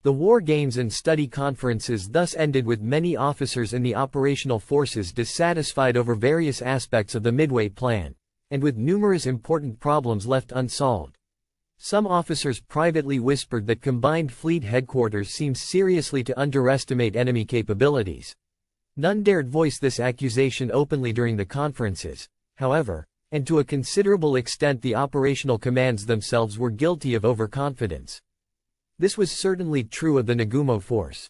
The war games and study conferences thus ended with many officers in the operational forces dissatisfied over various aspects of the Midway plan, and with numerous important problems left unsolved. Some officers privately whispered that combined fleet headquarters seemed seriously to underestimate enemy capabilities. None dared voice this accusation openly during the conferences, however, and to a considerable extent the operational commands themselves were guilty of overconfidence. This was certainly true of the Nagumo force.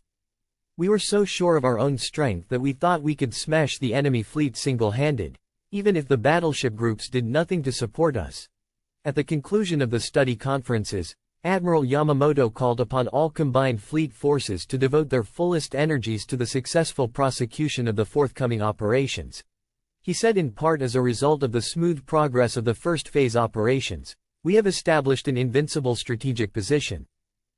We were so sure of our own strength that we thought we could smash the enemy fleet single-handed, even if the battleship groups did nothing to support us. At the conclusion of the study conferences, Admiral Yamamoto called upon all combined fleet forces to devote their fullest energies to the successful prosecution of the forthcoming operations. He said in part as a result of the smooth progress of the first phase operations, we have established an invincible strategic position.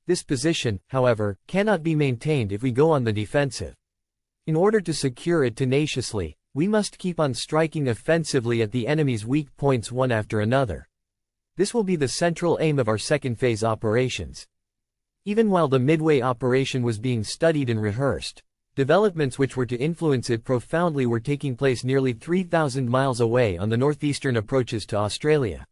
This position, however, cannot be maintained if we go on the defensive. In order to secure it tenaciously, we must keep on striking offensively at the enemy's weak points one after another. This will be the central aim of our second phase operations. Even while the Midway operation was being studied and rehearsed, developments which were to influence it profoundly were taking place nearly 3,000 miles away on the northeastern approaches to Australia.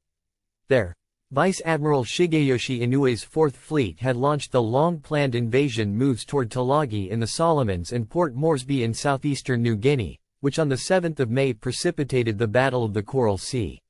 There, Vice Admiral Shigeyoshi Inoue's Fourth Fleet had launched the long-planned invasion moves toward Tulagi in the Solomons and Port Moresby in southeastern New Guinea, which on the 7th of May precipitated the Battle of the Coral Sea.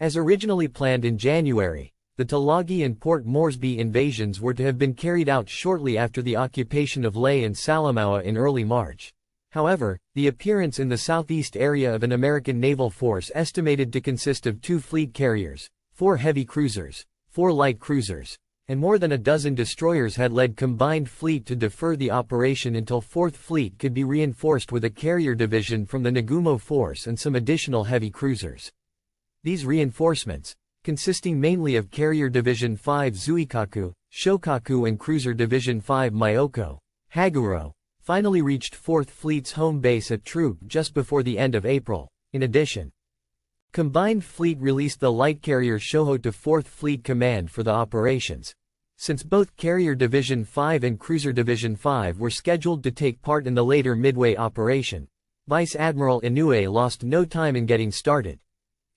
As originally planned in January, the Tulagi and Port Moresby invasions were to have been carried out shortly after the occupation of Lae and Salamaua in early March. However, the appearance in the southeast area of an American naval force estimated to consist of 2 fleet carriers, 4 heavy cruisers, 4 light cruisers, and more than a dozen destroyers had led Combined Fleet to defer the operation until Fourth Fleet could be reinforced with a carrier division from the Nagumo force and some additional heavy cruisers. These reinforcements, consisting mainly of Carrier Division 5 Zuikaku, Shokaku and Cruiser Division 5 Myoko, Haguro, finally reached Fourth Fleet's home base at Truk just before the end of April. In addition, Combined Fleet released the light carrier Shoho to Fourth Fleet Command for the operations. Since both Carrier Division 5 and Cruiser Division 5 were scheduled to take part in the later Midway operation, Vice Admiral Inoue lost no time in getting started.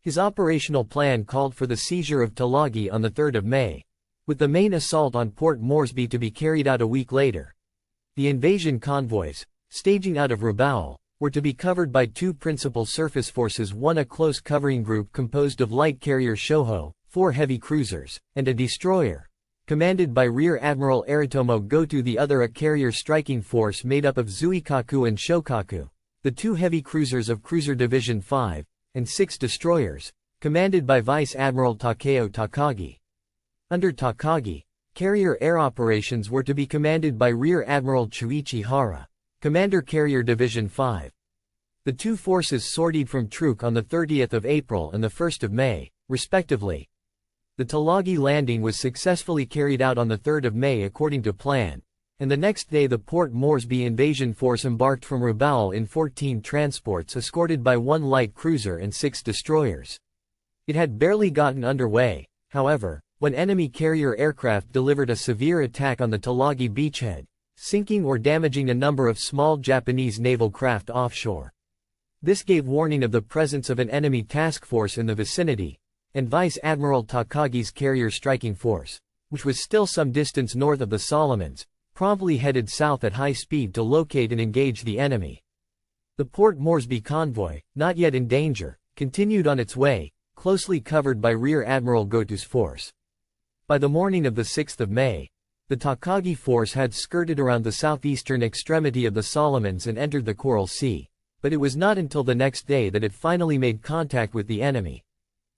His operational plan called for the seizure of Tulagi on the 3rd of May, with the main assault on Port Moresby to be carried out a week later. The invasion convoys, staging out of Rabaul, were to be covered by 2 principal surface forces, one a close covering group composed of light carrier Shoho, 4 heavy cruisers, and a destroyer, commanded by Rear Admiral Aritomo Goto, the other a carrier striking force made up of Zuikaku and Shokaku, the 2 heavy cruisers of Cruiser Division 5, and 6 destroyers, commanded by Vice Admiral Takeo Takagi. Under Takagi, carrier air operations were to be commanded by Rear Admiral Chuichi Hara, Commander Carrier Division 5. The 2 forces sortied from Truk on the 30th of April and the 1st of May, respectively. The Tulagi landing was successfully carried out on the 3rd of May according to plan, and the next day the Port Moresby invasion force embarked from Rabaul in 14 transports escorted by 1 light cruiser and 6 destroyers. It had barely gotten underway, however, when enemy carrier aircraft delivered a severe attack on the Tulagi beachhead, sinking or damaging a number of small Japanese naval craft offshore. This gave warning of the presence of an enemy task force in the vicinity, and Vice Admiral Takagi's carrier striking force, which was still some distance north of the Solomons, promptly headed south at high speed to locate and engage the enemy. The Port Moresby convoy, not yet in danger, continued on its way, closely covered by Rear Admiral Goto's force. By the morning of the 6th of May, the Takagi force had skirted around the southeastern extremity of the Solomons and entered the Coral Sea, but it was not until the next day that it finally made contact with the enemy.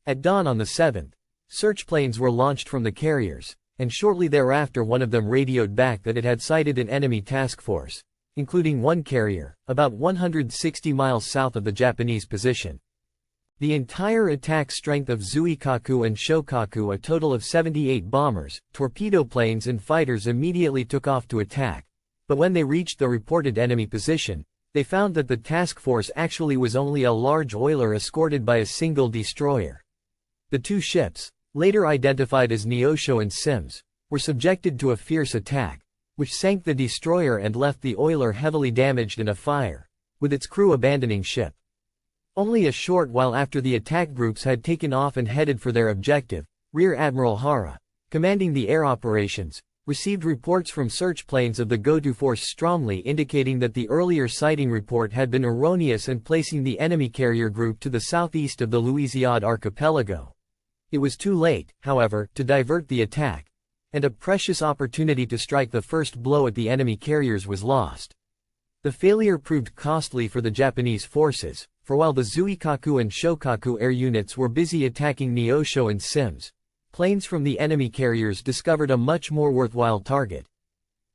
At dawn on the 7th, search planes were launched from the carriers, and shortly thereafter one of them radioed back that it had sighted an enemy task force, including 1 carrier, about 160 miles south of the Japanese position. The entire attack strength of Zuikaku and Shokaku, a total of 78 bombers, torpedo planes and fighters, immediately took off to attack, but when they reached the reported enemy position, they found that the task force actually was only a large oiler escorted by a single destroyer. The 2 ships, later identified as Neosho and Sims, were subjected to a fierce attack, which sank the destroyer and left the oiler heavily damaged in a fire, with its crew abandoning ship. Only a short while after the attack groups had taken off and headed for their objective, Rear Admiral Hara, commanding the air operations, received reports from search planes of the Goto force strongly indicating that the earlier sighting report had been erroneous and placing the enemy carrier group to the southeast of the Louisiade archipelago. It was too late, however, to divert the attack, and a precious opportunity to strike the first blow at the enemy carriers was lost. The failure proved costly for the Japanese forces, for while the Zuikaku and Shokaku air units were busy attacking Neosho and Sims, planes from the enemy carriers discovered a much more worthwhile target.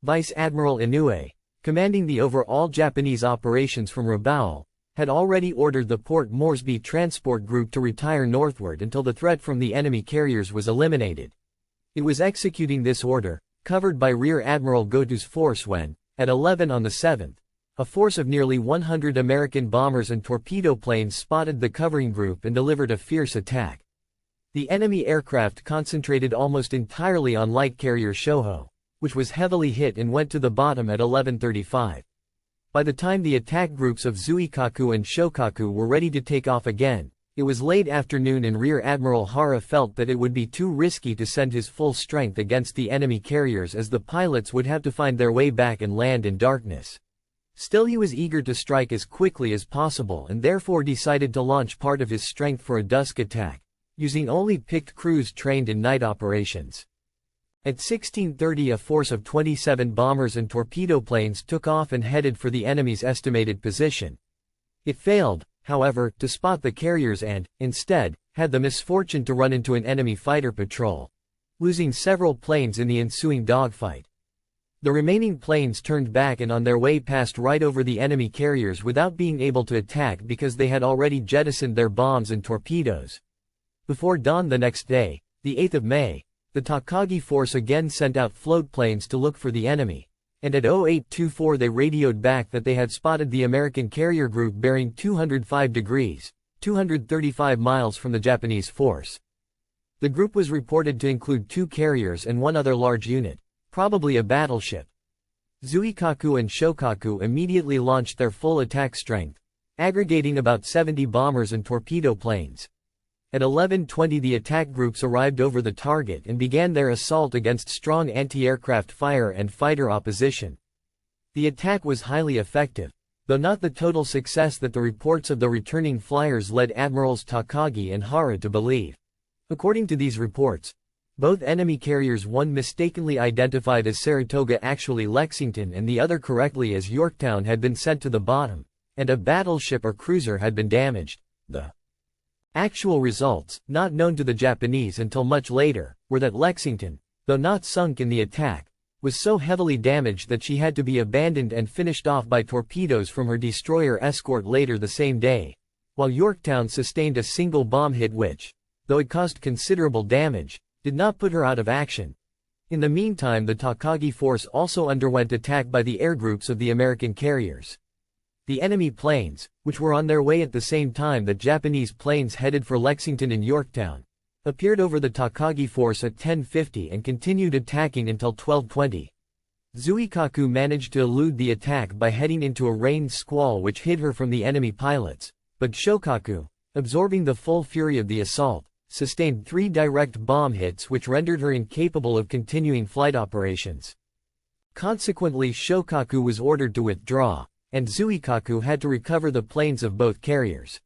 Vice Admiral Inoue, commanding the overall Japanese operations from Rabaul, had already ordered the Port Moresby transport group to retire northward until the threat from the enemy carriers was eliminated. It was executing this order, covered by Rear Admiral Goto's force when, at 11 on the 7th, a force of nearly 100 American bombers and torpedo planes spotted the covering group and delivered a fierce attack. The enemy aircraft concentrated almost entirely on light carrier Shoho, which was heavily hit and went to the bottom at 11:35. By the time the attack groups of Zuikaku and Shokaku were ready to take off again, it was late afternoon and Rear Admiral Hara felt that it would be too risky to send his full strength against the enemy carriers as the pilots would have to find their way back and land in darkness. Still, he was eager to strike as quickly as possible and therefore decided to launch part of his strength for a dusk attack, using only picked crews trained in night operations. At 16:30 a force of 27 bombers and torpedo planes took off and headed for the enemy's estimated position. It failed, however, to spot the carriers and, instead, had the misfortune to run into an enemy fighter patrol, losing several planes in the ensuing dogfight. The remaining planes turned back and on their way passed right over the enemy carriers without being able to attack because they had already jettisoned their bombs and torpedoes. Before dawn the next day, the 8th of May, the Takagi force again sent out float planes to look for the enemy, and at 0824 they radioed back that they had spotted the American carrier group bearing 205 degrees, 235 miles from the Japanese force. The group was reported to include 2 carriers and 1 other large unit, probably a battleship. Zuikaku and Shokaku immediately launched their full attack strength, aggregating about 70 bombers and torpedo planes. At 11:20 the attack groups arrived over the target and began their assault against strong anti-aircraft fire and fighter opposition. The attack was highly effective, though not the total success that the reports of the returning flyers led Admirals Takagi and Hara to believe. According to these reports, both enemy carriers, one mistakenly identified as Saratoga actually Lexington and the other correctly as Yorktown, had been sent to the bottom, and a battleship or cruiser had been damaged. The actual results, not known to the Japanese until much later, were that Lexington, though not sunk in the attack, was so heavily damaged that she had to be abandoned and finished off by torpedoes from her destroyer escort later the same day, while Yorktown sustained a single bomb hit which, though it caused considerable damage, did not put her out of action. In the meantime, the Takagi force also underwent attack by the air groups of the American carriers. The enemy planes, which were on their way at the same time that Japanese planes headed for Lexington and Yorktown, appeared over the Takagi force at 10:50 and continued attacking until 12:20. Zuikaku managed to elude the attack by heading into a rain squall which hid her from the enemy pilots, but Shokaku, absorbing the full fury of the assault, sustained 3 direct bomb hits which rendered her incapable of continuing flight operations. Consequently, Shokaku was ordered to withdraw, and Zuikaku had to recover the planes of both carriers.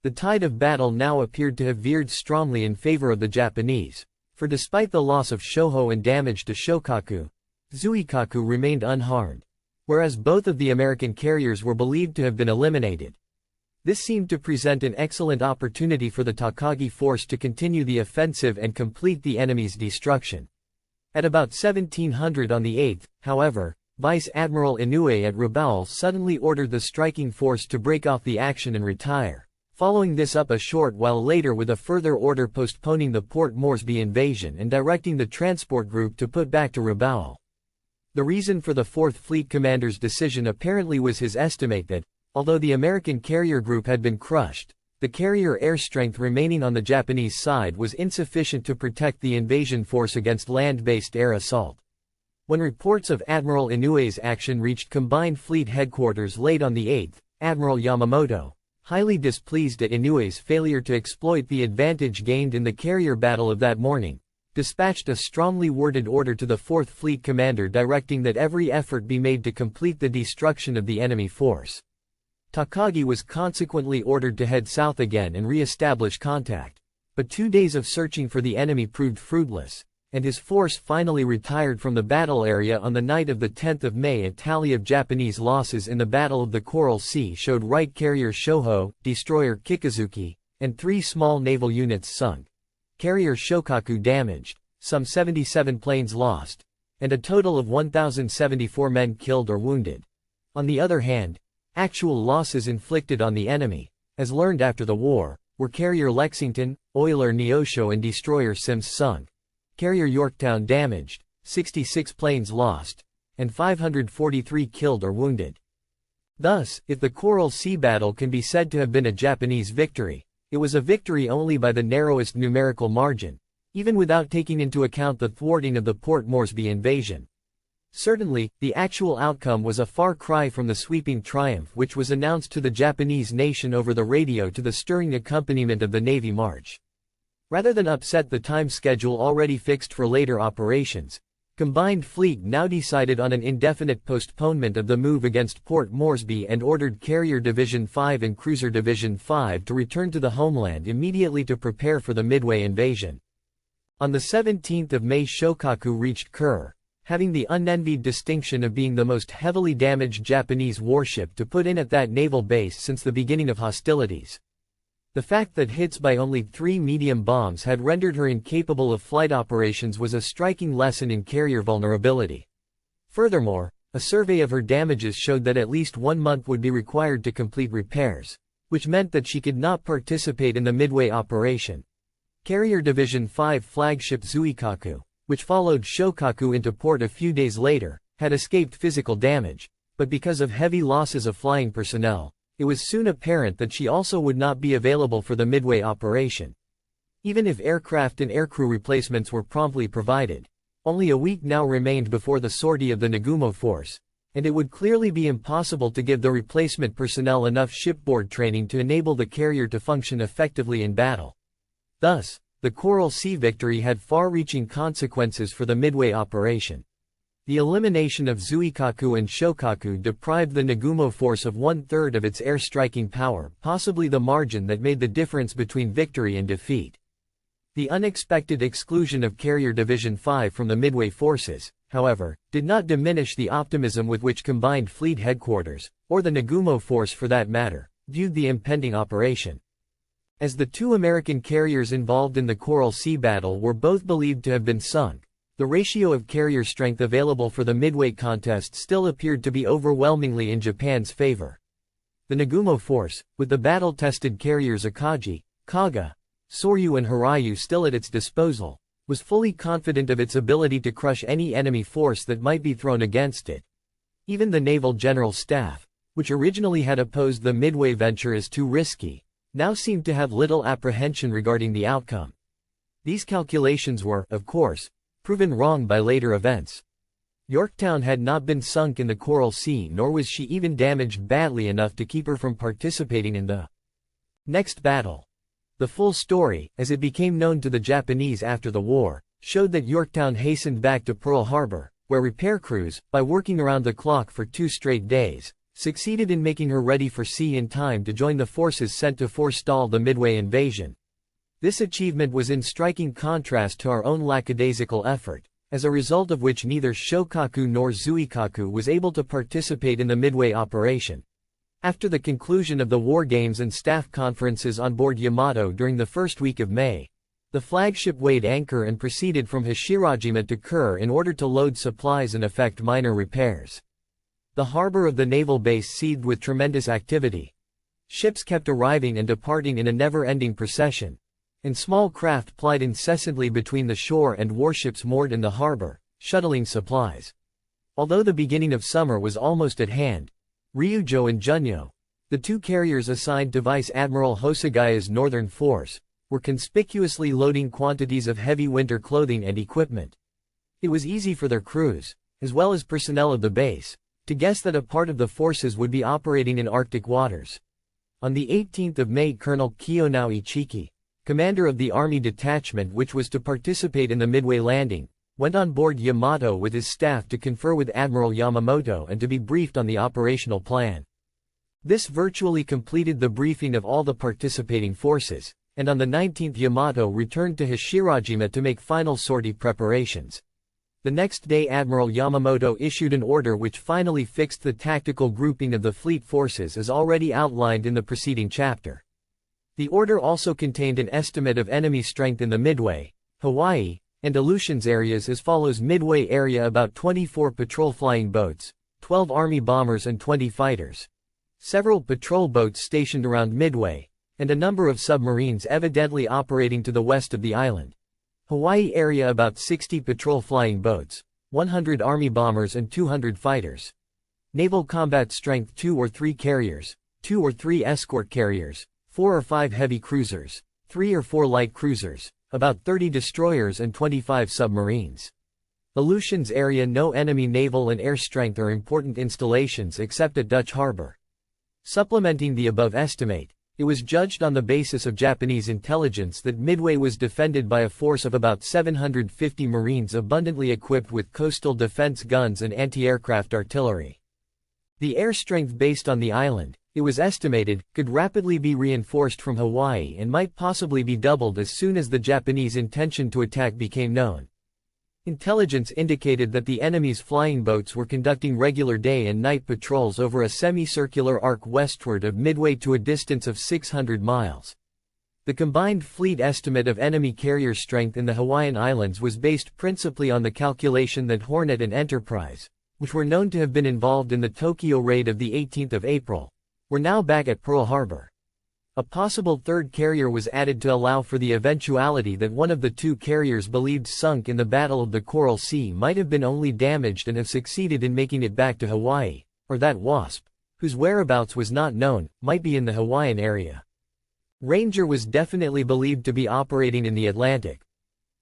The tide of battle now appeared to have veered strongly in favor of the Japanese, for despite the loss of Shoho and damage to Shokaku, Zuikaku remained unharmed, whereas both of the American carriers were believed to have been eliminated. This seemed to present an excellent opportunity for the Takagi force to continue the offensive and complete the enemy's destruction. At about 1700 on the 8th, however, Vice Admiral Inoue at Rabaul suddenly ordered the striking force to break off the action and retire, following this up a short while later with a further order postponing the Port Moresby invasion and directing the transport group to put back to Rabaul. The reason for the 4th Fleet Commander's decision apparently was his estimate that, although the American carrier group had been crushed, the carrier air strength remaining on the Japanese side was insufficient to protect the invasion force against land-based air assault. When reports of Admiral Inouye's action reached Combined Fleet Headquarters late on the 8th, Admiral Yamamoto, highly displeased at Inouye's failure to exploit the advantage gained in the carrier battle of that morning, dispatched a strongly worded order to the 4th Fleet commander directing that every effort be made to complete the destruction of the enemy force. Takagi was consequently ordered to head south again and re-establish contact. But 2 days of searching for the enemy proved fruitless, and his force finally retired from the battle area on the night of the 10th of May. A tally of Japanese losses in the Battle of the Coral Sea showed Wright carrier Shoho, destroyer Kikuzuki, and 3 small naval units sunk, carrier Shokaku damaged, some 77 planes lost, and a total of 1,074 men killed or wounded. On the other hand, actual losses inflicted on the enemy, as learned after the war, were carrier Lexington, oiler Neosho and destroyer Sims sunk, carrier Yorktown damaged, 66 planes lost, and 543 killed or wounded. Thus, if the Coral Sea battle can be said to have been a Japanese victory, it was a victory only by the narrowest numerical margin, even without taking into account the thwarting of the Port Moresby invasion. Certainly, the actual outcome was a far cry from the sweeping triumph which was announced to the Japanese nation over the radio to the stirring accompaniment of the Navy March. Rather than upset the time schedule already fixed for later operations, Combined Fleet now decided on an indefinite postponement of the move against Port Moresby and ordered Carrier Division 5 and Cruiser Division 5 to return to the homeland immediately to prepare for the Midway invasion. On the 17th of May, Shokaku reached Kure, having the unenvied distinction of being the most heavily damaged Japanese warship to put in at that naval base since the beginning of hostilities. The fact that hits by only 3 medium bombs had rendered her incapable of flight operations was a striking lesson in carrier vulnerability. Furthermore, a survey of her damages showed that at least 1 month would be required to complete repairs, which meant that she could not participate in the Midway operation. Carrier Division 5 flagship Zuikaku, which followed Shokaku into port a few days later, had escaped physical damage, but because of heavy losses of flying personnel, it was soon apparent that she also would not be available for the Midway operation. Even if aircraft and aircrew replacements were promptly provided, only a week now remained before the sortie of the Nagumo force, and it would clearly be impossible to give the replacement personnel enough shipboard training to enable the carrier to function effectively in battle. Thus, the Coral Sea victory had far-reaching consequences for the Midway operation. The elimination of Zuikaku and Shokaku deprived the Nagumo force of 1/3 of its air-striking power, possibly the margin that made the difference between victory and defeat. The unexpected exclusion of Carrier Division 5 from the Midway forces, however, did not diminish the optimism with which Combined Fleet Headquarters, or the Nagumo force for that matter, viewed the impending operation. As the 2 American carriers involved in the Coral Sea battle were both believed to have been sunk, the ratio of carrier strength available for the Midway contest still appeared to be overwhelmingly in Japan's favor. The Nagumo force, with the battle-tested carriers Akagi, Kaga, Soryu and Hiryu still at its disposal, was fully confident of its ability to crush any enemy force that might be thrown against it. Even the Naval General Staff, which originally had opposed the Midway venture as too risky, now seemed to have little apprehension regarding the outcome. These calculations were, of course, proven wrong by later events. Yorktown had not been sunk in the Coral Sea, nor was she even damaged badly enough to keep her from participating in the next battle. The full story, as it became known to the Japanese after the war, showed that Yorktown hastened back to Pearl Harbor, where repair crews, by working around the clock for 2 straight days, succeeded in making her ready for sea in time to join the forces sent to forestall the Midway invasion. This achievement was in striking contrast to our own lackadaisical effort, as a result of which neither Shokaku nor Zuikaku was able to participate in the Midway operation. After the conclusion of the war games and staff conferences on board Yamato during the first week of May, the flagship weighed anchor and proceeded from Hashirajima to Kure in order to load supplies and effect minor repairs. The harbor of the naval base seethed with tremendous activity. Ships kept arriving and departing in a never-ending procession, and small craft plied incessantly between the shore and warships moored in the harbor, shuttling supplies. Although the beginning of summer was almost at hand, Ryujo and Junyo, the 2 carriers assigned to Vice Admiral Hosogaya's northern force, were conspicuously loading quantities of heavy winter clothing and equipment. It was easy for their crews, as well as personnel of the base, to guess that a part of the forces would be operating in Arctic waters. On the 18th of May, Colonel Kiyonao Ichiki, commander of the Army detachment which was to participate in the Midway landing, went on board Yamato with his staff to confer with Admiral Yamamoto and to be briefed on the operational plan. This virtually completed the briefing of all the participating forces, and on the 19th Yamato returned to Hashirajima to make final sortie preparations. The next day Admiral Yamamoto issued an order which finally fixed the tactical grouping of the fleet forces as already outlined in the preceding chapter. The order also contained an estimate of enemy strength in the Midway, Hawaii, and Aleutians areas as follows: Midway area about 24 patrol flying boats, 12 Army bombers and 20 fighters. Several patrol boats stationed around Midway, and a number of submarines evidently operating to the west of the island. Hawaii area about 60 patrol flying boats, 100 Army bombers and 200 fighters. Naval combat strength 2 or 3 carriers, 2 or 3 escort carriers, 4 or 5 heavy cruisers, 3 or 4 light cruisers, about 30 destroyers and 25 submarines. Aleutians area no enemy naval and air strength or important installations except at Dutch Harbor. Supplementing the above estimate, it was judged on the basis of Japanese intelligence that Midway was defended by a force of about 750 Marines abundantly equipped with coastal defense guns and anti-aircraft artillery. The air strength based on the island, it was estimated, could rapidly be reinforced from Hawaii and might possibly be doubled as soon as the Japanese intention to attack became known. Intelligence indicated that the enemy's flying boats were conducting regular day and night patrols over a semicircular arc westward of Midway to a distance of 600 miles. The combined fleet estimate of enemy carrier strength in the Hawaiian Islands was based principally on the calculation that Hornet and Enterprise, which were known to have been involved in the Tokyo raid of the 18th of April, were now back at Pearl Harbor. A possible third carrier was added to allow for the eventuality that one of the 2 carriers believed sunk in the Battle of the Coral Sea might have been only damaged and have succeeded in making it back to Hawaii, or that Wasp, whose whereabouts was not known, might be in the Hawaiian area. Ranger was definitely believed to be operating in the Atlantic.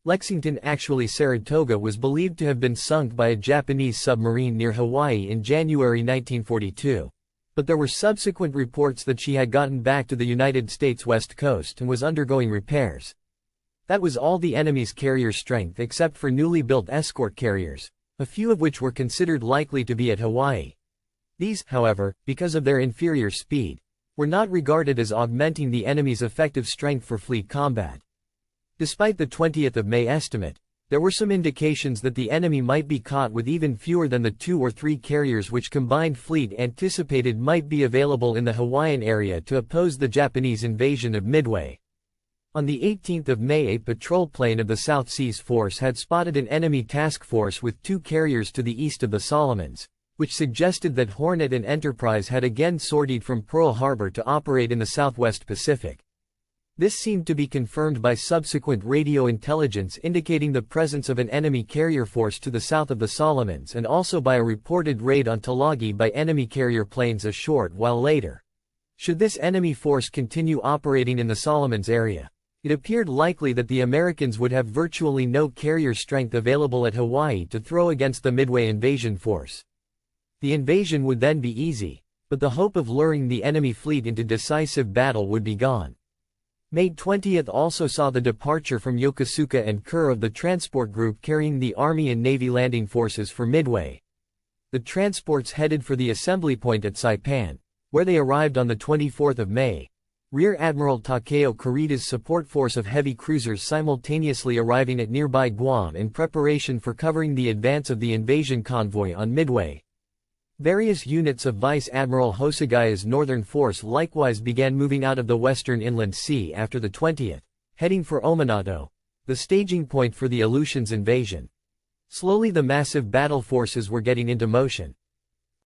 Lexington, actually Saratoga, was believed to have been sunk by a Japanese submarine near Hawaii in January 1942. But there were subsequent reports that she had gotten back to the United States West Coast and was undergoing repairs. That was all the enemy's carrier strength except for newly built escort carriers, a few of which were considered likely to be at Hawaii. These, however, because of their inferior speed, were not regarded as augmenting the enemy's effective strength for fleet combat. Despite the 20th of May estimate, there were some indications that the enemy might be caught with even fewer than the 2 or 3 carriers which combined fleet anticipated might be available in the Hawaiian area to oppose the Japanese invasion of Midway. On the 18th of May, a patrol plane of the South Seas Force had spotted an enemy task force with 2 carriers to the east of the Solomons, which suggested that Hornet and Enterprise had again sortied from Pearl Harbor to operate in the Southwest Pacific. This seemed to be confirmed by subsequent radio intelligence indicating the presence of an enemy carrier force to the south of the Solomons and also by a reported raid on Tulagi by enemy carrier planes a short while later. Should this enemy force continue operating in the Solomons area, it appeared likely that the Americans would have virtually no carrier strength available at Hawaii to throw against the Midway invasion force. The invasion would then be easy, but the hope of luring the enemy fleet into decisive battle would be gone. May 20th also saw the departure from Yokosuka and Kure of the transport group carrying the Army and Navy landing forces for Midway. The transports headed for the assembly point at Saipan, where they arrived on the 24th of May. Rear Admiral Takeo Kurita's support force of heavy cruisers simultaneously arriving at nearby Guam in preparation for covering the advance of the invasion convoy on Midway. Various units of Vice Admiral Hosogaya's northern force likewise began moving out of the western inland sea after the 20th, heading for Ominato, the staging point for the Aleutians invasion. Slowly the massive battle forces were getting into motion.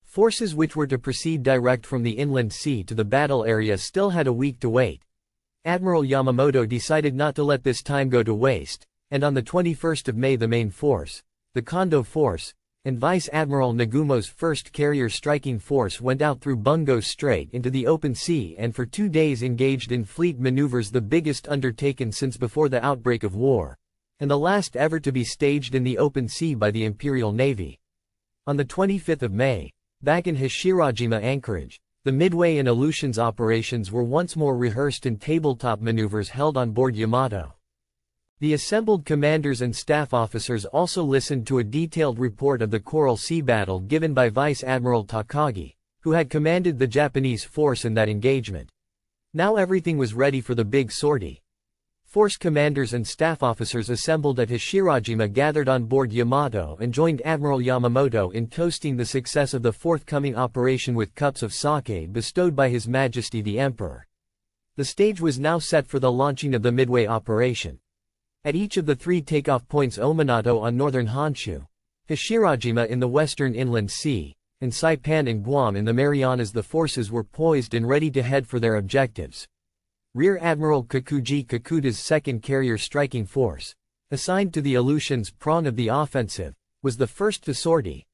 Forces which were to proceed direct from the inland sea to the battle area still had a week to wait. Admiral Yamamoto decided not to let this time go to waste, and on the 21st of May the main force, the Kondo Force, and Vice Admiral Nagumo's 1st Carrier Striking Force went out through Bungo Strait into the open sea and for 2 days engaged in fleet maneuvers, the biggest undertaken since before the outbreak of war, and the last ever to be staged in the open sea by the Imperial Navy. On the 25th of May, back in Hashirajima anchorage, the Midway and Aleutians operations were once more rehearsed in tabletop maneuvers held on board Yamato. The assembled commanders and staff officers also listened to a detailed report of the Coral Sea battle given by Vice Admiral Takagi, who had commanded the Japanese force in that engagement. Now everything was ready for the big sortie. Force commanders and staff officers assembled at Hashirajima gathered on board Yamato and joined Admiral Yamamoto in toasting the success of the forthcoming operation with cups of sake bestowed by His Majesty the Emperor. The stage was now set for the launching of the Midway operation. At each of the 3 takeoff points, Ominato on northern Honshu, Hashirajima in the western inland sea, and Saipan and Guam in the Marianas, the forces were poised and ready to head for their objectives. Rear Admiral Kakuji Kakuta's 2nd Carrier Striking Force, assigned to the Aleutians prong of the offensive, was the first to sortie.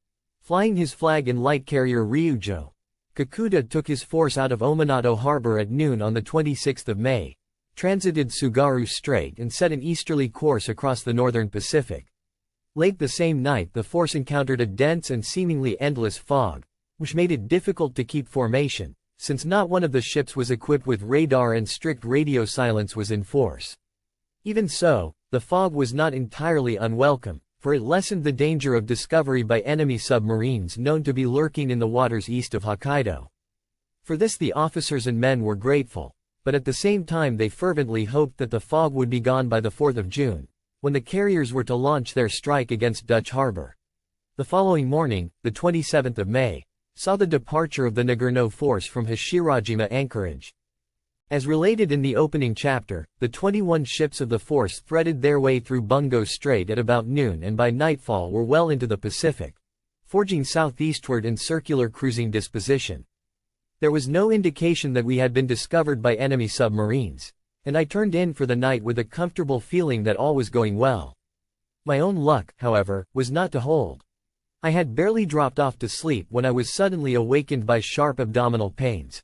Flying his flag in light carrier Ryujo, Kakuta took his force out of Ominato harbor at noon on the 26th of May, transited Tsugaru Strait and set an easterly course across the northern Pacific. Late the same night, the force encountered a dense and seemingly endless fog, which made it difficult to keep formation, since not one of the ships was equipped with radar and strict radio silence was in force. Even so, the fog was not entirely unwelcome, for it lessened the danger of discovery by enemy submarines known to be lurking in the waters east of Hokkaido. For this the officers and men were grateful, but at the same time they fervently hoped that the fog would be gone by the 4th of June, when the carriers were to launch their strike against Dutch Harbor. The following morning, the 27th of May, saw the departure of the Nagorno force from Hashirajima anchorage. As related in the opening chapter, the 21 ships of the force threaded their way through Bungo Strait at about noon and by nightfall were well into the Pacific, forging southeastward in circular cruising disposition. There was no indication that we had been discovered by enemy submarines, and I turned in for the night with a comfortable feeling that all was going well. My own luck, however, was not to hold. I had barely dropped off to sleep when I was suddenly awakened by sharp abdominal pains.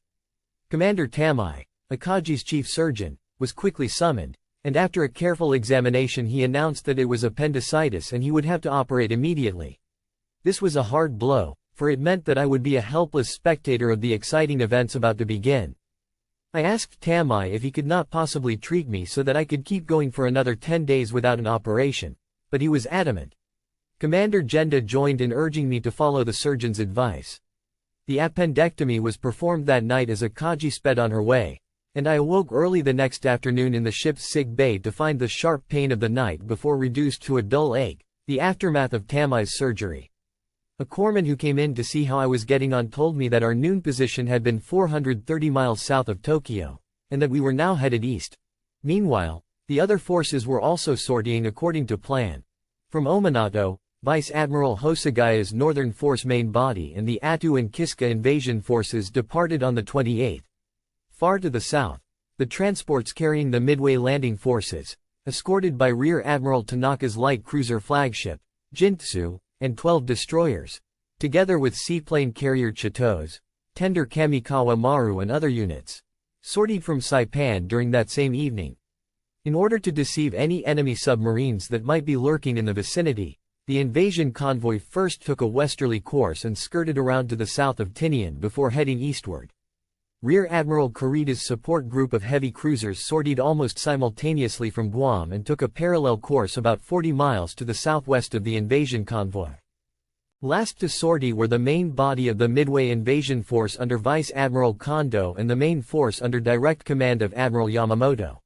Commander Tamai, Akagi's chief surgeon, was quickly summoned, and after a careful examination he announced that it was appendicitis and he would have to operate immediately. This was a hard blow, for it meant that I would be a helpless spectator of the exciting events about to begin. I asked Tamai if he could not possibly treat me so that I could keep going for another 10 days without an operation, but he was adamant. Commander Genda joined in urging me to follow the surgeon's advice. The appendectomy was performed that night as Akagi sped on her way, and I awoke early the next afternoon in the ship's sick bay to find the sharp pain of the night before reduced to a dull ache, the aftermath of Tamai's surgery. A corpsman who came in to see how I was getting on told me that our noon position had been 430 miles south of Tokyo, and that we were now headed east. Meanwhile, the other forces were also sortying according to plan. From Ominato, Vice Admiral Hosagaya's Northern Force main body and the Attu and Kiska invasion forces departed on the 28th. Far to the south, the transports carrying the Midway landing forces, escorted by Rear Admiral Tanaka's light cruiser flagship, Jintsu, and 12 destroyers, together with seaplane carrier Chitose, tender Kamikawa Maru and other units, sortied from Saipan during that same evening. In order to deceive any enemy submarines that might be lurking in the vicinity, the invasion convoy first took a westerly course and skirted around to the south of Tinian before heading eastward. Rear Admiral Kurita's support group of heavy cruisers sortied almost simultaneously from Guam and took a parallel course about 40 miles to the southwest of the invasion convoy. Last to sortie were the main body of the Midway invasion force under Vice Admiral Kondo and the main force under direct command of Admiral Yamamoto.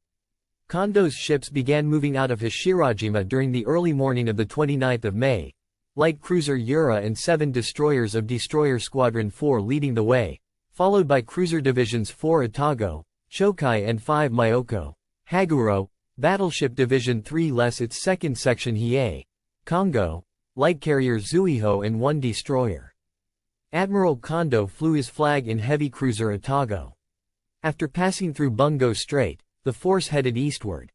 Kondo's ships began moving out of Hashirajima during the early morning of the 29th of May, light cruiser Yura and 7 destroyers of Destroyer Squadron 4 leading the way, followed by cruiser divisions 4 Atago, Chokai and 5 Myoko, Haguro, battleship division 3 less its second section Hiei, Kongo, light carrier Zuiho and 1 destroyer. Admiral Kondo flew his flag in heavy cruiser Atago. After passing through Bungo Strait, the force headed eastward.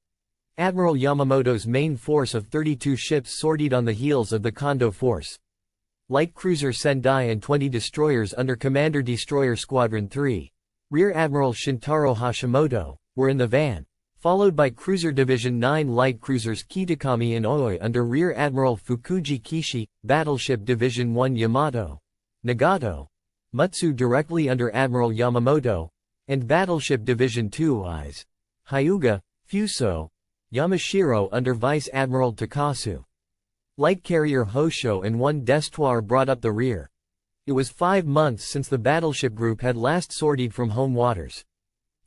Admiral Yamamoto's main force of 32 ships sortied on the heels of the Kondo force. Light cruiser Sendai and 20 destroyers under Commander Destroyer Squadron 3, Rear Admiral Shintaro Hashimoto, were in the van, followed by Cruiser Division 9 light cruisers Kitakami and Oi under Rear Admiral Fukuji Kishi, Battleship Division 1 Yamato, Nagato, Mutsu directly under Admiral Yamamoto, and Battleship Division 2These, Hyuga, Fuso, Yamashiro under Vice Admiral Takasu. Light carrier Hosho and 1 Destroyer brought up the rear. It was 5 months since the battleship group had last sortied from home waters.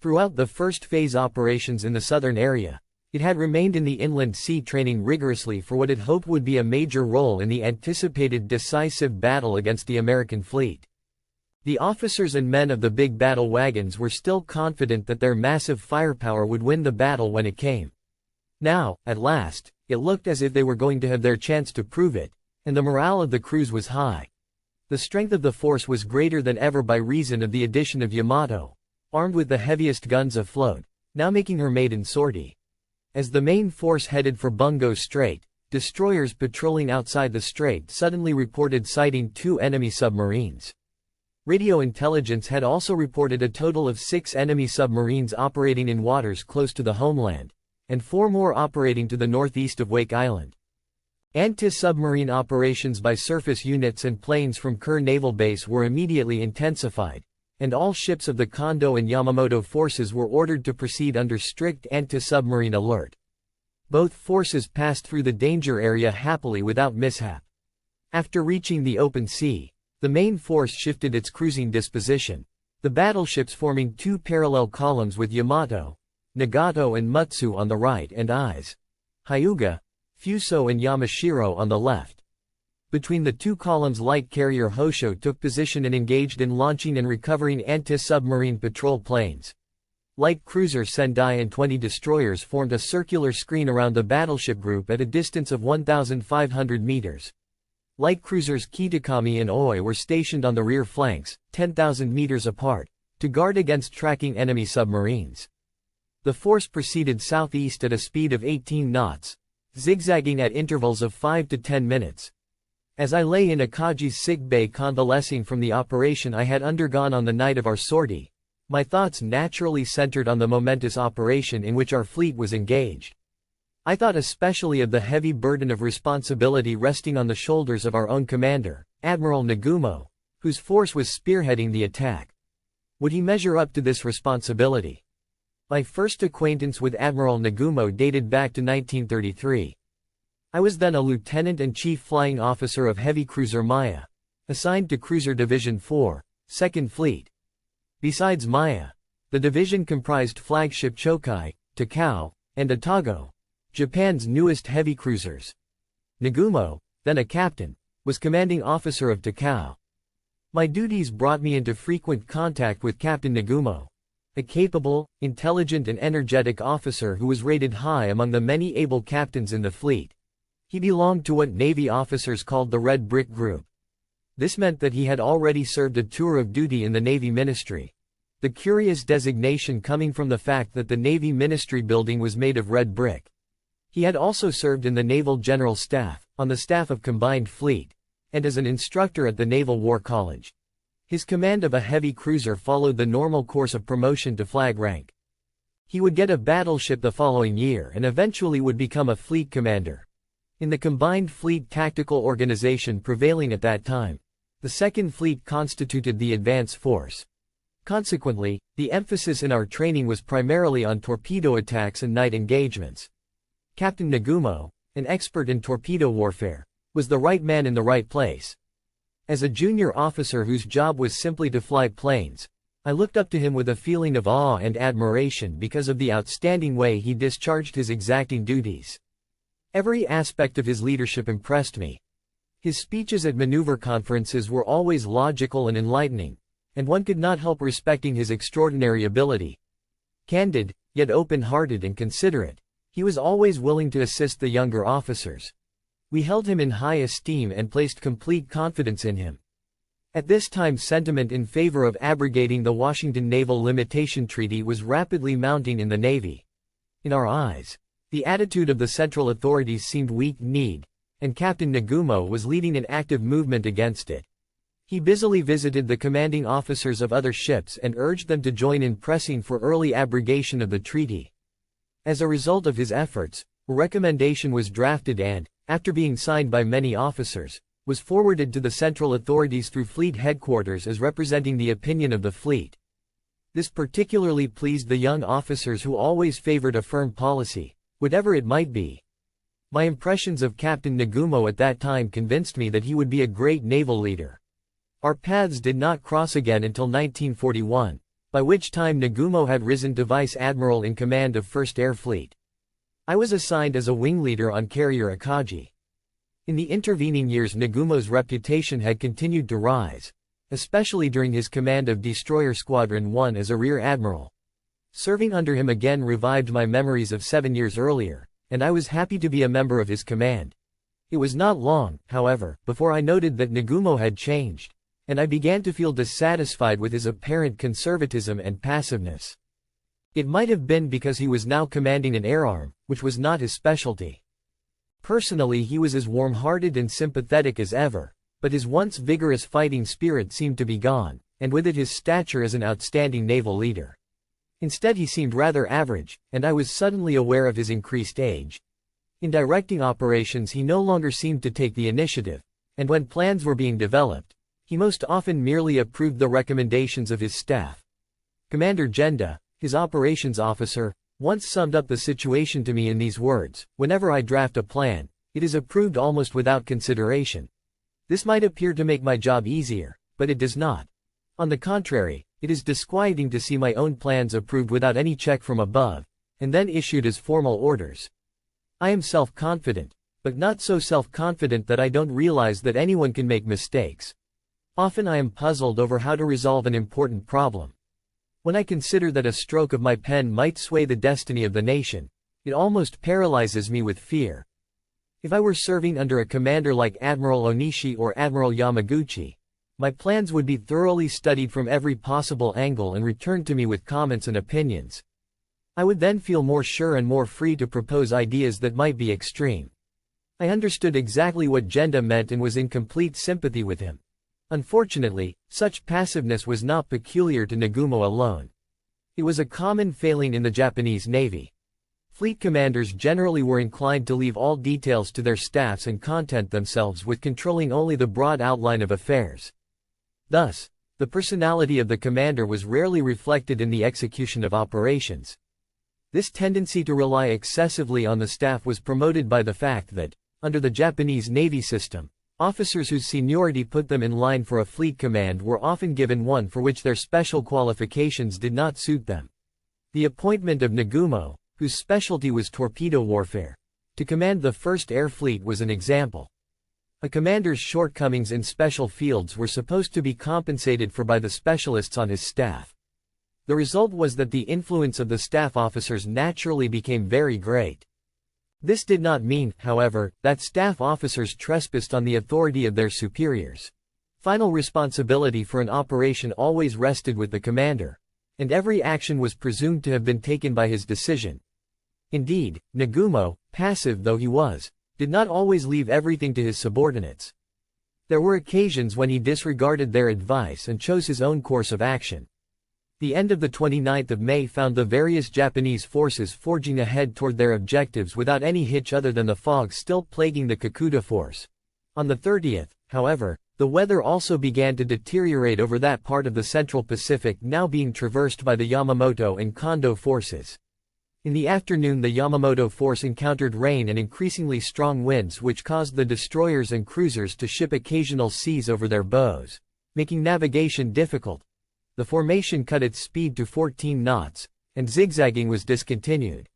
Throughout the first phase operations in the southern area, it had remained in the inland sea training rigorously for what it hoped would be a major role in the anticipated decisive battle against the American fleet. The officers and men of the big battle wagons were still confident that their massive firepower would win the battle when it came. Now, at last, it looked as if they were going to have their chance to prove it, and the morale of the crews was high. The strength of the force was greater than ever by reason of the addition of Yamato, armed with the heaviest guns afloat, now making her maiden sortie. As the main force headed for Bungo Strait, destroyers patrolling outside the strait suddenly reported sighting 2 enemy submarines. Radio intelligence had also reported a total of 6 enemy submarines operating in waters close to the homeland, and 4 more operating to the northeast of Wake Island. Anti-submarine operations by surface units and planes from Kure Naval Base were immediately intensified, and all ships of the Kondo and Yamamoto forces were ordered to proceed under strict anti-submarine alert. Both forces passed through the danger area happily without mishap. After reaching the open sea, the main force shifted its cruising disposition, the battleships forming 2 parallel columns with Yamato, Nagato and Mutsu on the right and These, Hyuga, Fuso and Yamashiro on the left. Between the 2 columns light carrier Hosho took position and engaged in launching and recovering anti-submarine patrol planes. Light cruiser Sendai and 20 destroyers formed a circular screen around the battleship group at a distance of 1,500 meters. Light cruisers Kitakami and Oi were stationed on the rear flanks, 10,000 meters apart, to guard against tracking enemy submarines. The force proceeded southeast at a speed of 18 knots, zigzagging at intervals of 5 to 10 minutes. As I lay in Akaji's sick bay convalescing from the operation I had undergone on the night of our sortie, my thoughts naturally centered on the momentous operation in which our fleet was engaged. I thought especially of the heavy burden of responsibility resting on the shoulders of our own commander, Admiral Nagumo, whose force was spearheading the attack. Would he measure up to this responsibility? My first acquaintance with Admiral Nagumo dated back to 1933. I was then a lieutenant and chief flying officer of heavy cruiser Maya, assigned to Cruiser Division 4, 2nd Fleet. Besides Maya, the division comprised flagship Chokai, Takao, and Atago, Japan's newest heavy cruisers. Nagumo, then a captain, was commanding officer of Takao. My duties brought me into frequent contact with Captain Nagumo, a capable, intelligent and energetic officer who was rated high among the many able captains in the fleet. He belonged to what Navy officers called the Red Brick Group. This meant that he had already served a tour of duty in the Navy Ministry. The curious designation coming from the fact that the Navy Ministry building was made of red brick. He had also served in the Naval General Staff, on the staff of Combined Fleet, and as an instructor at the Naval War College. His command of a heavy cruiser followed the normal course of promotion to flag rank. He would get a battleship the following year and eventually would become a fleet commander. In the Combined Fleet tactical organization prevailing at that time, the 2nd Fleet constituted the advance force. Consequently, the emphasis in our training was primarily on torpedo attacks and night engagements. Captain Nagumo, an expert in torpedo warfare, was the right man in the right place. As a junior officer whose job was simply to fly planes, I looked up to him with a feeling of awe and admiration because of the outstanding way he discharged his exacting duties. Every aspect of his leadership impressed me. His speeches at maneuver conferences were always logical and enlightening, and one could not help respecting his extraordinary ability. Candid, yet open-hearted and considerate, he was always willing to assist the younger officers. We held him in high esteem and placed complete confidence in him. At this time sentiment in favor of abrogating the Washington Naval Limitation Treaty was rapidly mounting in the Navy. In our eyes, the attitude of the central authorities seemed weak-kneed, and Captain Nagumo was leading an active movement against it. He busily visited the commanding officers of other ships and urged them to join in pressing for early abrogation of the treaty. As a result of his efforts, a recommendation was drafted and, after being signed by many officers, was forwarded to the central authorities through fleet headquarters as representing the opinion of the fleet. This particularly pleased the young officers who always favored a firm policy, whatever it might be. My impressions of Captain Nagumo at that time convinced me that he would be a great naval leader. Our paths did not cross again until 1941, by which time Nagumo had risen to Vice Admiral in command of 1st Air Fleet. I was assigned as a wing leader on carrier Akagi. In the intervening years Nagumo's reputation had continued to rise, especially during his command of Destroyer Squadron 1 as a rear admiral. Serving under him again revived my memories of 7 years earlier, and I was happy to be a member of his command. It was not long, however, before I noted that Nagumo had changed, and I began to feel dissatisfied with his apparent conservatism and passiveness. It might have been because he was now commanding an air arm, which was not his specialty. Personally, he was as warm-hearted and sympathetic as ever, but his once vigorous fighting spirit seemed to be gone, and with it his stature as an outstanding naval leader. Instead he seemed rather average, and I was suddenly aware of his increased age. In directing operations he no longer seemed to take the initiative, and when plans were being developed, he most often merely approved the recommendations of his staff. Commander Genda, his operations officer, once summed up the situation to me in these words: "Whenever I draft a plan, it is approved almost without consideration. This might appear to make my job easier, but it does not. On the contrary, it is disquieting to see my own plans approved without any check from above, and then issued as formal orders. I am self-confident, but not so self-confident that I don't realize that anyone can make mistakes. Often I am puzzled over how to resolve an important problem. When I consider that a stroke of my pen might sway the destiny of the nation, it almost paralyzes me with fear. If I were serving under a commander like Admiral Onishi or Admiral Yamaguchi, my plans would be thoroughly studied from every possible angle and returned to me with comments and opinions. I would then feel more sure and more free to propose ideas that might be extreme." I understood exactly what Genda meant and was in complete sympathy with him. Unfortunately, such passiveness was not peculiar to Nagumo alone. It was a common failing in the Japanese Navy. Fleet commanders generally were inclined to leave all details to their staffs and content themselves with controlling only the broad outline of affairs. Thus, the personality of the commander was rarely reflected in the execution of operations. This tendency to rely excessively on the staff was promoted by the fact that, under the Japanese Navy system, officers whose seniority put them in line for a fleet command were often given one for which their special qualifications did not suit them. The appointment of Nagumo, whose specialty was torpedo warfare, to command the 1st Air Fleet was an example. A commander's shortcomings in special fields were supposed to be compensated for by the specialists on his staff. The result was that the influence of the staff officers naturally became very great. This did not mean, however, that staff officers trespassed on the authority of their superiors. Final responsibility for an operation always rested with the commander, and every action was presumed to have been taken by his decision. Indeed, Nagumo, passive though he was, did not always leave everything to his subordinates. There were occasions when he disregarded their advice and chose his own course of action. The end of the 29th of May found the various Japanese forces forging ahead toward their objectives without any hitch other than the fog still plaguing the Kakuta force. On the 30th, however, the weather also began to deteriorate over that part of the Central Pacific now being traversed by the Yamamoto and Kondo forces. In the afternoon the Yamamoto force encountered rain and increasingly strong winds which caused the destroyers and cruisers to ship occasional seas over their bows, making navigation difficult. The formation cut its speed to 14 knots, and zigzagging was discontinued.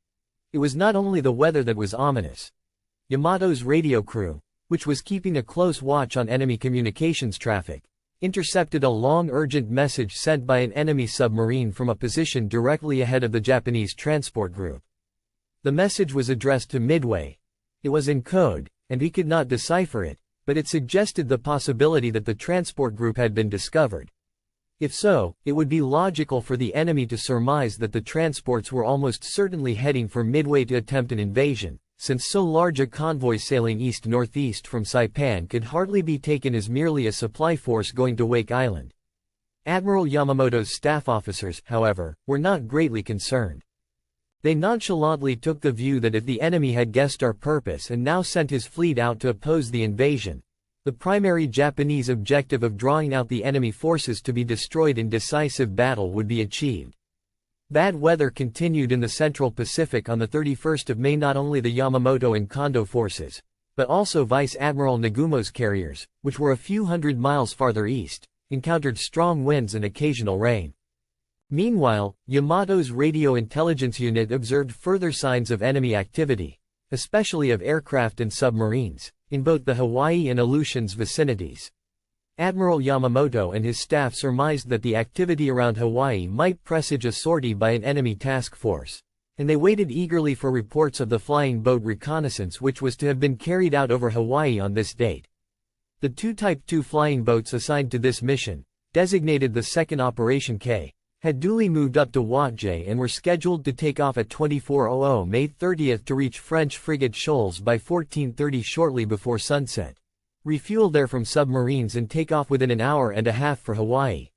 It was not only the weather that was ominous. Yamato's radio crew, which was keeping a close watch on enemy communications traffic, intercepted a long urgent message sent by an enemy submarine from a position directly ahead of the Japanese transport group. The message was addressed to Midway. It was in code, and we could not decipher it, but it suggested the possibility that the transport group had been discovered. If so, it would be logical for the enemy to surmise that the transports were almost certainly heading for Midway to attempt an invasion, since so large a convoy sailing east-northeast from Saipan could hardly be taken as merely a supply force going to Wake Island. Admiral Yamamoto's staff officers, however, were not greatly concerned. They nonchalantly took the view that if the enemy had guessed our purpose and now sent his fleet out to oppose the invasion, the primary Japanese objective of drawing out the enemy forces to be destroyed in decisive battle would be achieved. Bad weather continued in the Central Pacific on the 31st of May. Not only the Yamamoto and Kondo forces, but also Vice Admiral Nagumo's carriers, which were a few hundred miles farther east, encountered strong winds and occasional rain. Meanwhile, Yamato's radio intelligence unit observed further signs of enemy activity, especially of aircraft and submarines, in both the Hawaii and Aleutians vicinities. Admiral Yamamoto and his staff surmised that the activity around Hawaii might presage a sortie by an enemy task force, and they waited eagerly for reports of the flying boat reconnaissance which was to have been carried out over Hawaii on this date. The two Type II flying boats assigned to this mission, designated the 2nd Operation K, had duly moved up to Watjay and were scheduled to take off at 24:00 May 30 to reach French frigate Shoals by 14:30 shortly before sunset, refuel there from submarines and take off within an hour and a half for Hawaii.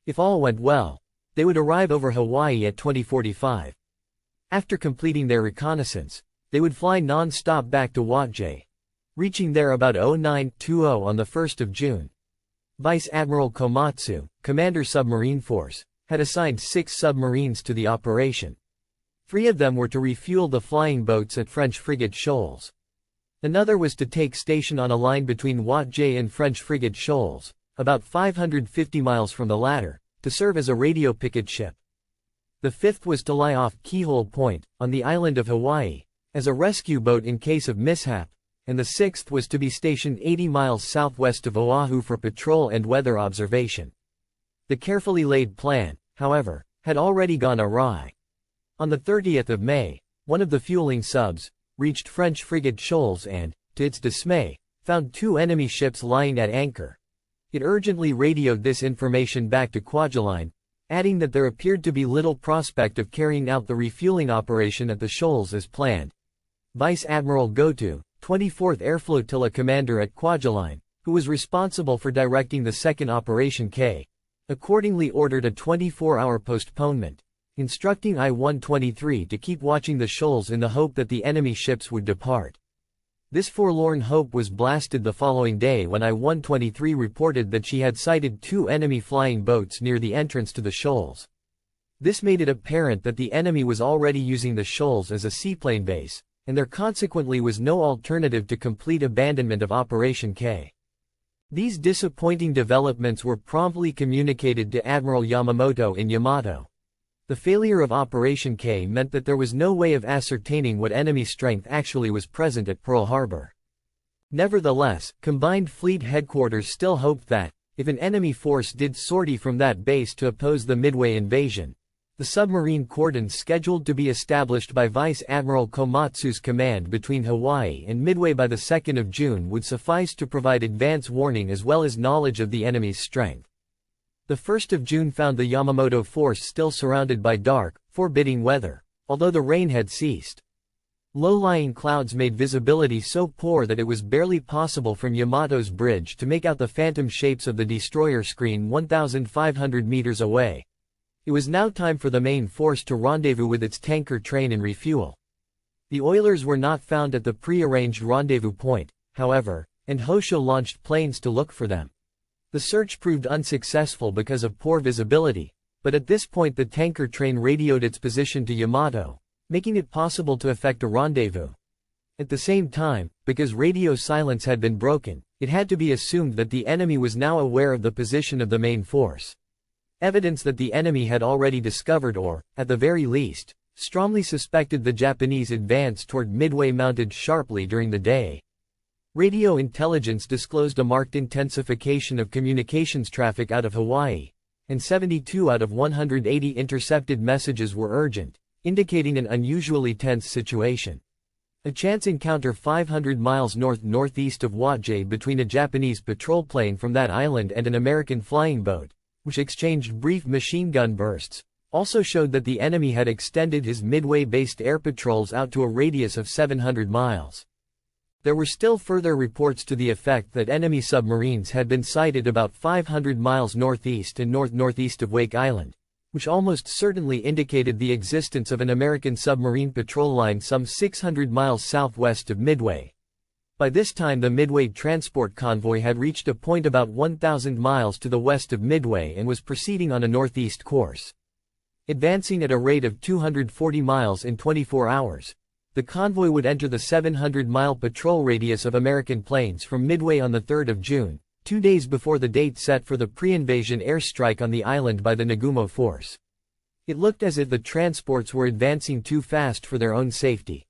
If all went well, they would arrive over Hawaii at 20:45. After completing their reconnaissance, they would fly non-stop back to Watjay, reaching there about 09:20 on the 1st of June. Vice Admiral Komatsu, Commander Submarine Force, had assigned 6 submarines to the operation. 3 of them were to refuel the flying boats at French frigate Shoals. Another was to take station on a line between Watjay and French frigate Shoals, about 550 miles from the latter, to serve as a radio picket ship. The 5th was to lie off Keyhole Point, on the island of Hawaii, as a rescue boat in case of mishap, and the 6th was to be stationed 80 miles southwest of Oahu for patrol and weather observation. The carefully laid plan, however, had already gone awry. On the 30th of May, one of the fueling subs reached French frigate Shoals and, to its dismay, found 2 enemy ships lying at anchor. It urgently radioed this information back to Kwajalein, adding that there appeared to be little prospect of carrying out the refueling operation at the Shoals as planned. Vice Admiral Goto, 24th Air Flotilla commander at Kwajalein, who was responsible for directing the 2nd Operation K, accordingly ordered a 24-hour postponement, instructing I-123 to keep watching the shoals in the hope that the enemy ships would depart. This forlorn hope was blasted the following day when I-123 reported that she had sighted 2 enemy flying boats near the entrance to the shoals. This made it apparent that the enemy was already using the shoals as a seaplane base, and there consequently was no alternative to complete abandonment of Operation K. These disappointing developments were promptly communicated to Admiral Yamamoto in Yamato. The failure of Operation K meant that there was no way of ascertaining what enemy strength actually was present at Pearl Harbor. Nevertheless, Combined Fleet Headquarters still hoped that, if an enemy force did sortie from that base to oppose the Midway invasion, the submarine cordon scheduled to be established by Vice Admiral Komatsu's command between Hawaii and Midway by the 2nd of June would suffice to provide advance warning as well as knowledge of the enemy's strength. The 1st of June found the Yamamoto force still surrounded by dark, forbidding weather, although the rain had ceased. Low-lying clouds made visibility so poor that it was barely possible from Yamato's bridge to make out the phantom shapes of the destroyer screen 1,500 meters away. It was now time for the main force to rendezvous with its tanker train and refuel. The oilers were not found at the pre-arranged rendezvous point, however, and Hosho launched planes to look for them. The search proved unsuccessful because of poor visibility, but at this point the tanker train radioed its position to Yamato, making it possible to effect a rendezvous. At the same time, because radio silence had been broken, it had to be assumed that the enemy was now aware of the position of the main force. Evidence that the enemy had already discovered or, at the very least, strongly suspected the Japanese advance toward Midway mounted sharply during the day. Radio intelligence disclosed a marked intensification of communications traffic out of Hawaii, and 72 out of 180 intercepted messages were urgent, indicating an unusually tense situation. A chance encounter 500 miles north-northeast of Watjay between a Japanese patrol plane from that island and an American flying boat, which exchanged brief machine gun bursts, also showed that the enemy had extended his Midway-based air patrols out to a radius of 700 miles. There were still further reports to the effect that enemy submarines had been sighted about 500 miles northeast and north-northeast of Wake Island, which almost certainly indicated the existence of an American submarine patrol line some 600 miles southwest of Midway. By this time the Midway transport convoy had reached a point about 1,000 miles to the west of Midway and was proceeding on a northeast course. Advancing at a rate of 240 miles in 24 hours, the convoy would enter the 700-mile patrol radius of American planes from Midway on the 3rd of June, 2 days before the date set for the pre-invasion airstrike on the island by the Nagumo force. It looked as if the transports were advancing too fast for their own safety.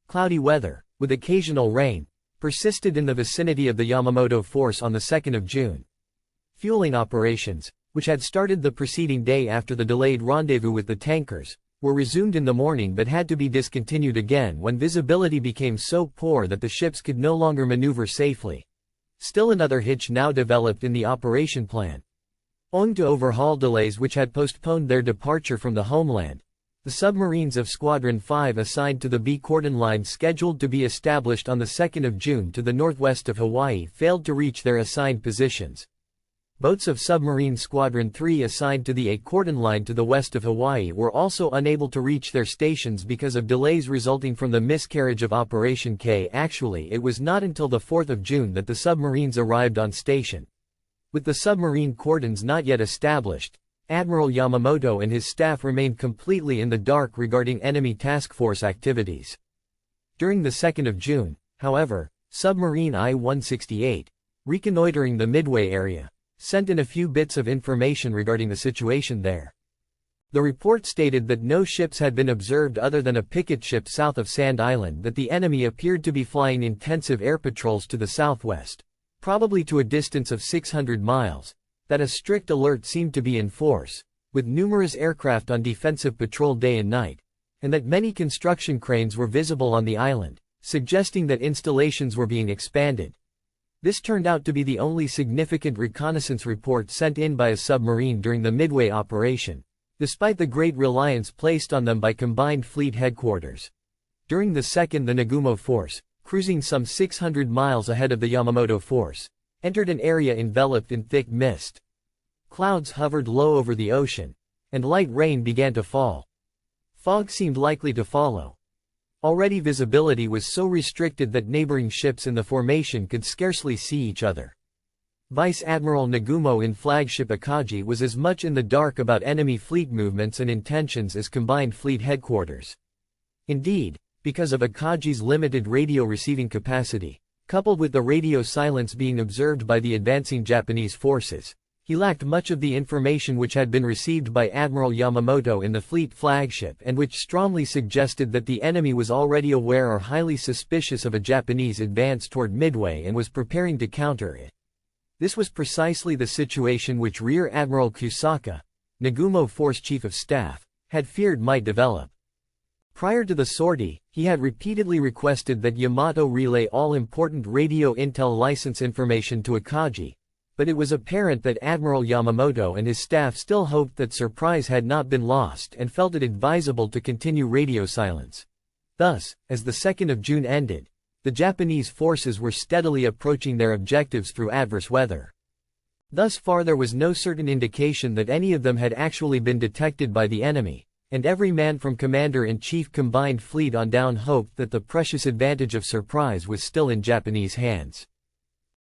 Cloudy weather, with occasional rain, persisted in the vicinity of the Yamamoto force on the 2nd of June. Fueling operations, which had started the preceding day after the delayed rendezvous with the tankers, were resumed in the morning but had to be discontinued again when visibility became so poor that the ships could no longer maneuver safely. Still another hitch now developed in the operation plan. Owing to overhaul delays which had postponed their departure from the homeland, the submarines of Squadron 5 assigned to the B cordon line scheduled to be established on the 2nd of June to the northwest of Hawaii failed to reach their assigned positions. Boats of Submarine Squadron 3 assigned to the A cordon line to the west of Hawaii were also unable to reach their stations because of delays resulting from the miscarriage of Operation K. Actually, it was not until the 4th of June that the submarines arrived on station. With the submarine cordons not yet established, Admiral Yamamoto and his staff remained completely in the dark regarding enemy task force activities. During the 2nd of June, however, submarine I-168, reconnoitering the Midway area, sent in a few bits of information regarding the situation there. The report stated that no ships had been observed other than a picket ship south of Sand Island, that the enemy appeared to be flying intensive air patrols to the southwest, probably to a distance of 600 miles, that a strict alert seemed to be in force, with numerous aircraft on defensive patrol day and night, and that many construction cranes were visible on the island, suggesting that installations were being expanded. This turned out to be the only significant reconnaissance report sent in by a submarine during the Midway operation, despite the great reliance placed on them by Combined Fleet Headquarters. During the 2nd, the Nagumo force, cruising some 600 miles ahead of the Yamamoto force, entered an area enveloped in thick mist. Clouds hovered low over the ocean, and light rain began to fall. Fog seemed likely to follow. Already visibility was so restricted that neighboring ships in the formation could scarcely see each other. Vice Admiral Nagumo in flagship Akagi was as much in the dark about enemy fleet movements and intentions as Combined Fleet Headquarters. Indeed, because of Akagi's limited radio receiving capacity, coupled with the radio silence being observed by the advancing Japanese forces, he lacked much of the information which had been received by Admiral Yamamoto in the fleet flagship and which strongly suggested that the enemy was already aware or highly suspicious of a Japanese advance toward Midway and was preparing to counter it. This was precisely the situation which Rear Admiral Kusaka, Nagumo Force Chief of Staff, had feared might develop. Prior to the sortie, he had repeatedly requested that Yamato relay all important radio intel license information to Akagi, but it was apparent that Admiral Yamamoto and his staff still hoped that surprise had not been lost and felt it advisable to continue radio silence. Thus, as the 2nd of June ended, the Japanese forces were steadily approaching their objectives through adverse weather. Thus far there was no certain indication that any of them had actually been detected by the enemy, and every man from Commander-in-Chief Combined Fleet on down hoped that the precious advantage of surprise was still in Japanese hands.